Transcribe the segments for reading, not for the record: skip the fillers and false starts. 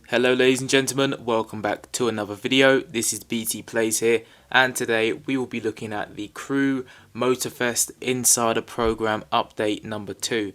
Hello ladies and gentlemen, welcome back to another video. This is BT Plays here, and today we will be looking at the Crew Motorfest Insider Program Update number 2.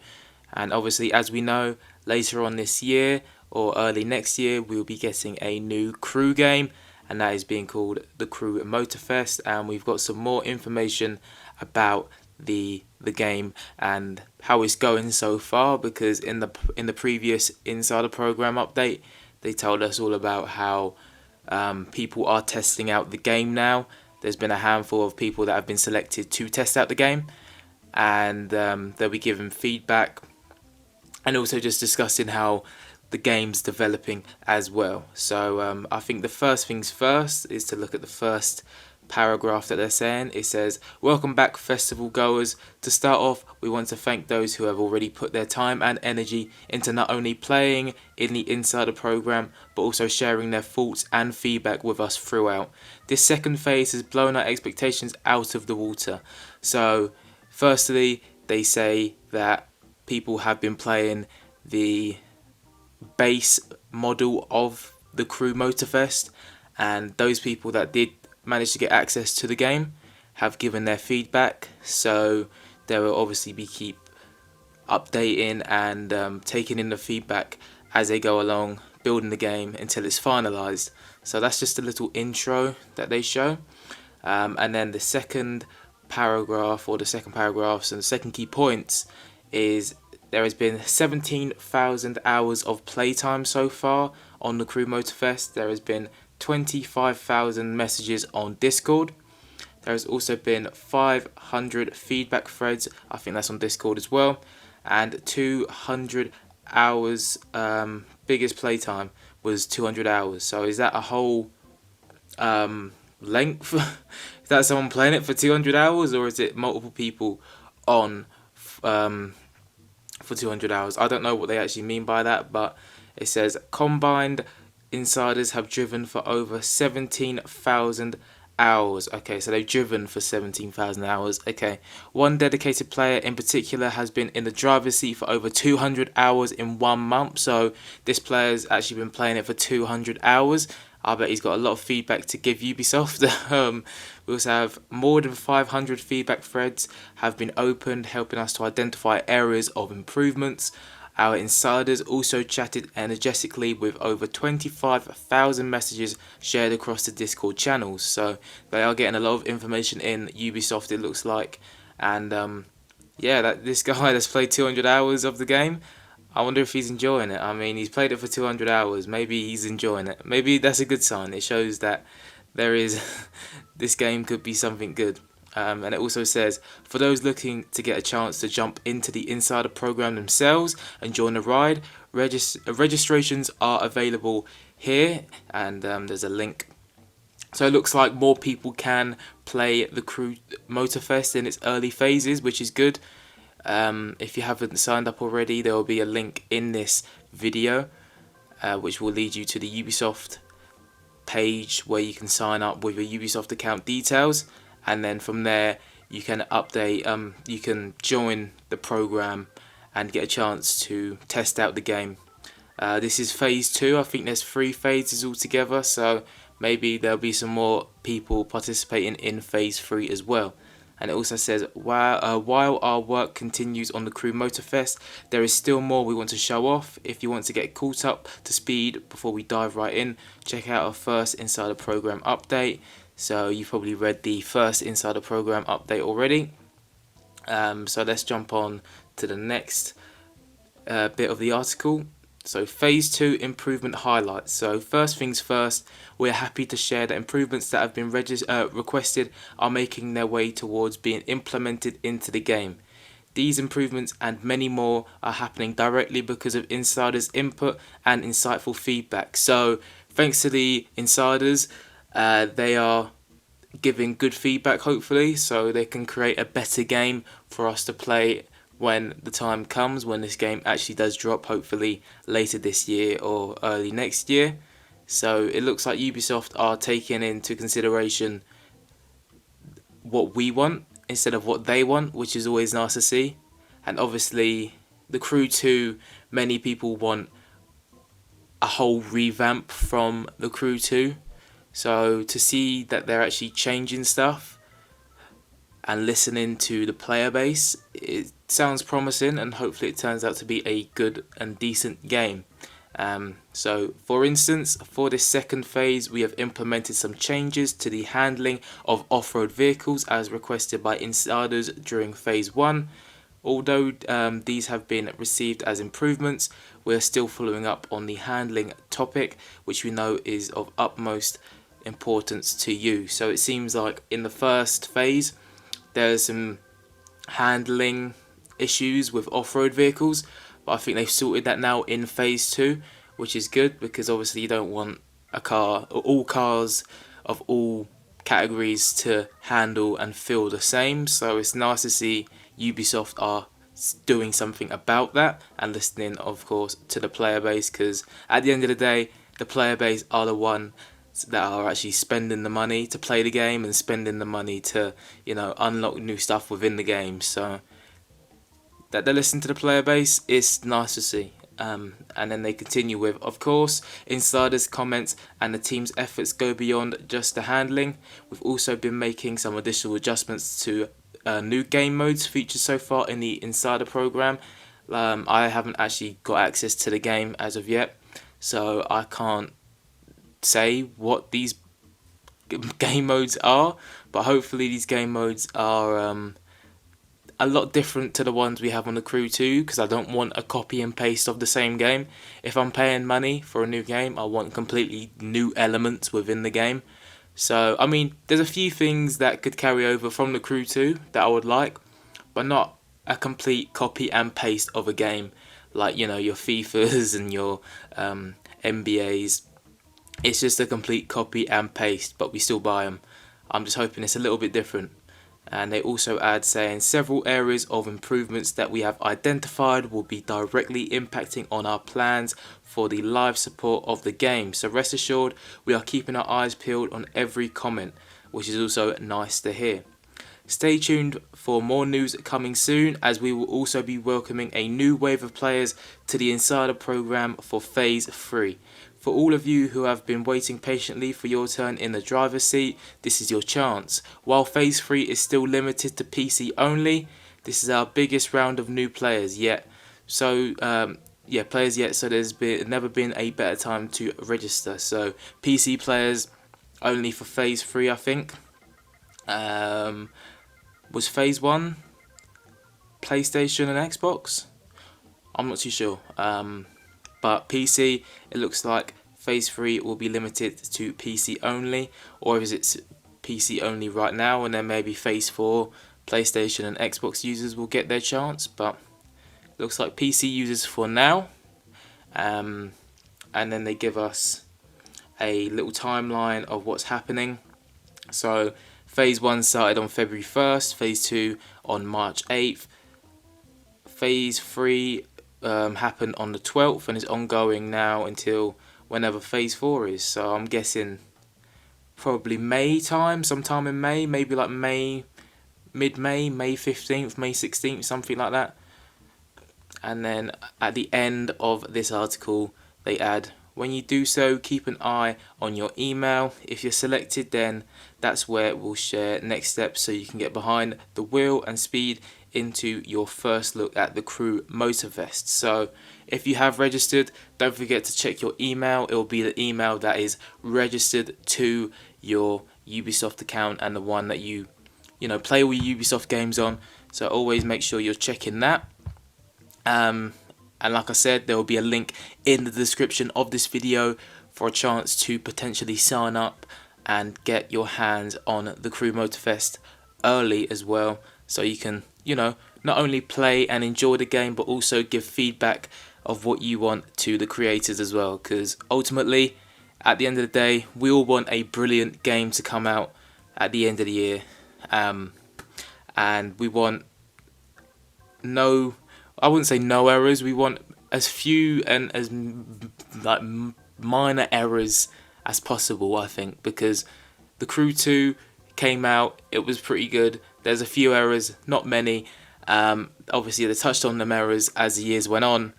And obviously, as we know, later on this year or early next year we will be getting a new Crew game, and that is being called the Crew Motorfest, and we've got some more information about the game and how it's going so far, because in the previous Insider Program update they told us all about how people are testing out the game now. There's been a handful of people that have been selected to test out the game, and they'll be giving feedback and also just discussing how the game's developing as well. So I think the first things first is to look at the first paragraph that they're saying. It says, "Welcome back, festival goers. To start off, we want to thank those who have already put their time and energy into not only playing in the Insider program, but also sharing their thoughts and feedback with us throughout. This second phase has blown our expectations out of the water." So firstly, they say that people have been playing the base model of the Crew Motorfest, and those people that did manage to get access to the game have given their feedback. So they will obviously be keep updating and taking in the feedback as they go along, building the game until it's finalized. So that's just a little intro that they show, and then the second paragraph, or the second paragraphs and the second key points, is there has been 17,000 hours of playtime so far on the Crew Motorfest. There has been 25,000 messages on Discord. There has also been 500 feedback threads, I think that's on Discord as well, and 200 hours. Biggest playtime was 200 hours. So is that a whole length? Is that someone playing it for 200 hours, or is it multiple people on for 200 hours? I don't know what they actually mean by that, but it says combined insiders have driven for over 17,000 hours. Okay, so they've driven for 17,000 hours. Okay, one dedicated player in particular has been in the driver's seat for over 200 hours in 1 month. So this player's actually been playing it for 200 hours. I bet he's got a lot of feedback to give Ubisoft. We also have more than 500 feedback threads have been opened, helping us to identify areas of improvements. Our insiders also chatted energetically with over 25,000 messages shared across the Discord channels. So they are getting a lot of information in Ubisoft, it looks like. And yeah, this guy that's played 200 hours of the game, I wonder if he's enjoying it. I mean, he's played it for 200 hours. Maybe he's enjoying it. Maybe that's a good sign. It shows that there is this game could be something good. And it also says, for those looking to get a chance to jump into the Insider program themselves and join the ride, registrations are available here, and there's a link. So it looks like more people can play the Crew Motorfest in its early phases, which is good. If you haven't signed up already, there will be a link in this video which will lead you to the Ubisoft page where you can sign up with your Ubisoft account details, and then from there you can update, you can join the program and get a chance to test out the game. This is phase 2. I think there's 3 phases altogether, so maybe there'll be some more people participating in phase 3 as well. And it also says, while our work continues on the Crew Motorfest, there is still more we want to show off. If you want to get caught up to speed before we dive right in, check out our first Insider Program update. So you've probably read the first Insider Program update already. So let's jump on to the next bit of the article. So phase 2 improvement highlights. So first things first, we're happy to share that improvements that have been requested are making their way towards being implemented into the game. These improvements and many more are happening directly because of insiders' input and insightful feedback. So thanks to the insiders, they are giving good feedback, hopefully, so they can create a better game for us to play when the time comes, when this game actually does drop, hopefully later this year or early next year. So it looks like Ubisoft are taking into consideration what we want instead of what they want, which is always nice to see. And obviously the Crew 2, many people want a whole revamp from The Crew 2. So to see that they're actually changing stuff and listening to the player base, it sounds promising, and hopefully it turns out to be a good and decent game. So for instance, for this second phase, we have implemented some changes to the handling of off-road vehicles as requested by insiders during phase 1. Although these have been received as improvements, we're still following up on the handling topic, which we know is of utmost importance to you. So it seems like in the first phase there's some handling issues with off-road vehicles, but I think they've sorted that now in phase 2, which is good, because obviously you don't want a car or all cars of all categories to handle and feel the same. So it's nice to see Ubisoft are doing something about that and listening, of course, to the player base, because at the end of the day, the player base are the one that are actually spending the money to play the game and spending the money to, you know, unlock new stuff within the game. So that they listen to the player base is nice to see. And then they continue with, of course, insiders' comments and the team's efforts go beyond just the handling. We've also been making some additional adjustments to new game modes featured so far in the insider program. I haven't actually got access to the game as of yet, so I can't say what these game modes are, but hopefully these game modes are a lot different to the ones we have on The Crew 2, because I don't want a copy and paste of the same game. If I'm paying money for a new game, I want completely new elements within the game. So, I mean, there's a few things that could carry over from The Crew 2 that I would like, but not a complete copy and paste of a game like, you know, your FIFAs and your NBAs. It's just a complete copy and paste, but we still buy them. I'm just hoping it's a little bit different. And they also add saying several areas of improvements that we have identified will be directly impacting on our plans for the live support of the game. So rest assured, we are keeping our eyes peeled on every comment, which is also nice to hear. Stay tuned for more news coming soon, as we will also be welcoming a new wave of players to the Insider program for Phase 3. For all of you who have been waiting patiently for your turn in the driver's seat, this is your chance. While Phase 3 is still limited to PC only, this is our biggest round of new players yet. So, so there's never been a better time to register. So, PC players only for Phase 3, I think. Was Phase 1 PlayStation and Xbox? I'm not too sure. But PC, it looks like Phase 3 will be limited to PC only, or is it PC only right now, and then maybe Phase 4 PlayStation and Xbox users will get their chance, but it looks like PC users for now. And then they give us a little timeline of what's happening. So Phase 1 started on February 1st, Phase 2 on March 8th, Phase 3 happened on the 12th and is ongoing now until whenever Phase 4 is. So I'm guessing probably May time, sometime in May, maybe like May, mid-May, May 15th, May 16th, something like that. And then at the end of this article, they add, when you do so, keep an eye on your email. If you're selected, then that's where we'll share next steps so you can get behind the wheel and speed into your first look at the Crew Motorfest. So if you have registered, don't forget to check your email. It will be the email that is registered to your Ubisoft account and the one that you play all your Ubisoft games on. So always make sure you're checking that. And like I said, there will be a link in the description of this video for a chance to potentially sign up and get your hands on the Crew Motorfest early as well, so you can, not only play and enjoy the game, but also give feedback of what you want to the creators as well, because ultimately, at the end of the day, we all want a brilliant game to come out at the end of the year, and we want I wouldn't say no errors. We want as few and as minor errors as possible, I think, because the Crew 2 came out, it was pretty good. There's a few errors, not many. Obviously, they touched on them errors as the years went on.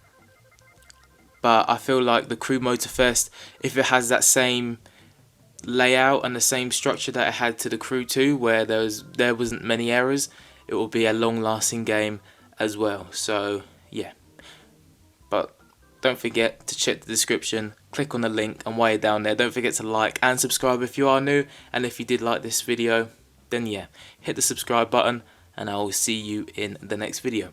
But I feel like the Crew Motorfest, if it has that same layout and the same structure that it had to the Crew 2, where there wasn't many errors, it will be a long-lasting game as well. So yeah, but don't forget to check the description, click on the link, and while you're down there, don't forget to like and subscribe if you are new. And if you did like this video, then yeah, hit the subscribe button, and I will see you in the next video.